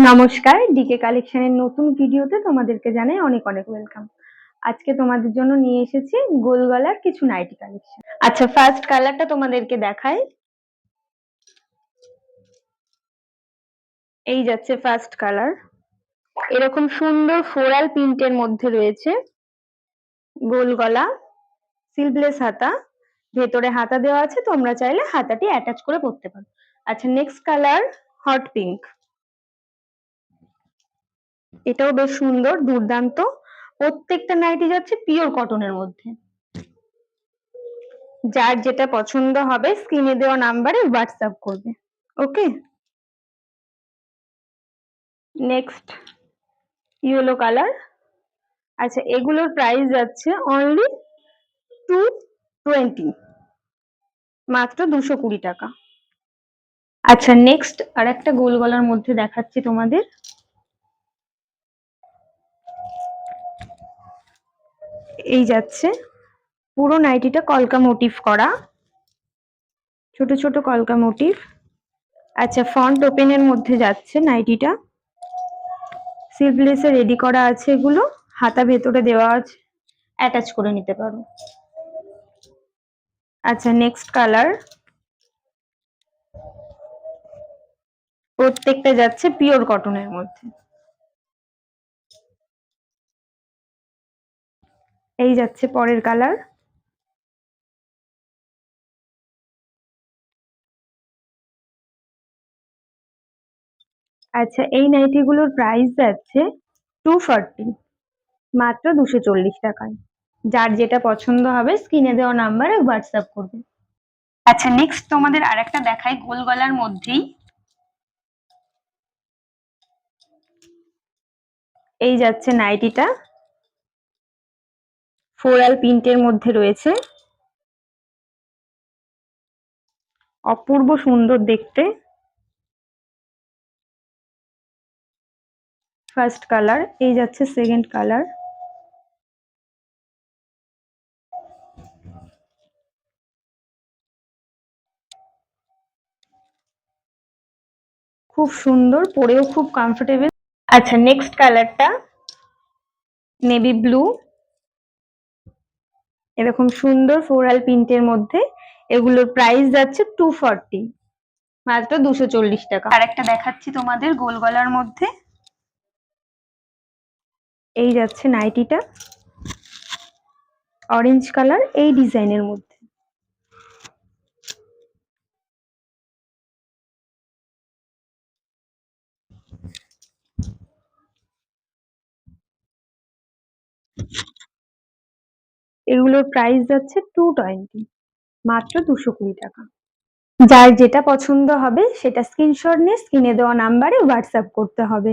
নমস্কার, ডিকে কালেকশনের নতুন ভিডিওতে তোমাদেরকে জানাই অনেক অনেক ওয়েলকাম। আজকে তোমাদের জন্য নিয়ে এসেছি গোল গলার কিছু নাইটি কালেকশন। আচ্ছা, ফার্স্ট কালারটা তোমাদেরকে দেখাই। এই যাচ্ছে ফার্স্ট কালার। এরকম সুন্দর ফ্লোরাল প্রিন্টের মধ্যে রয়েছে গোল গলা, সিলভলেস হাতা, ভেতরে হাতা দেওয়া আছে, তোমরা চাইলে হাতাটি অ্যাটাচ করে পরতে পারো। আচ্ছা, নেক্সট কালার হট পিঙ্ক। এটাও বেশ সুন্দর, দুর্দান্ত। প্রত্যেকটা নাইটি যাচ্ছে পিওর কটনের মধ্যে। যার যেটা পছন্দ হবে স্ক্রিনে দেওয়া নাম্বারে হোয়াটসঅ্যাপ করবে। ওকে, নেক্সট ইয়েলো কালার। আচ্ছা, এগুলোর প্রাইস যাচ্ছে অনলি 220, মাত্র 220 টাকা। আচ্ছা, নেক্সট আর একটা গোল গলার মধ্যে দেখাচ্ছি তোমাদের। এই যাচ্ছে পুরো নাইটিটা কলকা মোটিভ করা, ছোট ছোট কলকা মোটিভ। আচ্ছা, ফ্রন্ট ওপেনের মধ্যে যাচ্ছে নাইটিটা, স্লিভলেসে রেডি করা আছে এগুলো, হাতা ভেতরে দেওয়া আছে, অ্যাটাচ করে নিতে পারো। আচ্ছা, নেক্সট কালার। প্রত্যেকটা যাচ্ছে পিওর কটনের মধ্যে। এই যাচ্ছে পরের কালার। আচ্ছা, এই নাইটিগুলোর প্রাইস যাচ্ছে 240, মাত্র 240 টাকায়। যার যেটা পছন্দ হবে স্ক্রিনে দেওয়া নাম্বারে হোয়াটসঅ্যাপ করবে। আচ্ছা, নেক্সট তোমাদের আরেকটা দেখাই গোল গলার মধ্যেই। এই যাচ্ছে নাইটিটা, ফ্লোরাল প্রিন্টের মধ্যে রয়েছে, অপূর্ব সুন্দর দেখতে। ফার্স্ট কালার, এই যাচ্ছে সেকেন্ড কালার। খুব সুন্দর, পরেও খুব কমফোর্টেবল। আচ্ছা, নেক্সট কালারটা নেভি ব্লু। এরকম সুন্দর ফ্লোরাল প্রিন্টের মধ্যে, এগুলোর প্রাইস যাচ্ছে 240, মাত্র 240 টাকা। আর একটা দেখাচ্ছি তোমাদের গোল গলার মধ্যে। এই যাচ্ছে নাইটিটা, অরেঞ্জ কালার, এই ডিজাইনের মধ্যে। এগুলোর প্রাইস যাচ্ছে 220, মাত্র 220 টাকা। যার যেটা পছন্দ হবে সেটা স্ক্রিনশট নিয়ে স্ক্রিনে দেওয়া নাম্বারে হোয়াটসঅ্যাপ করতে হবে।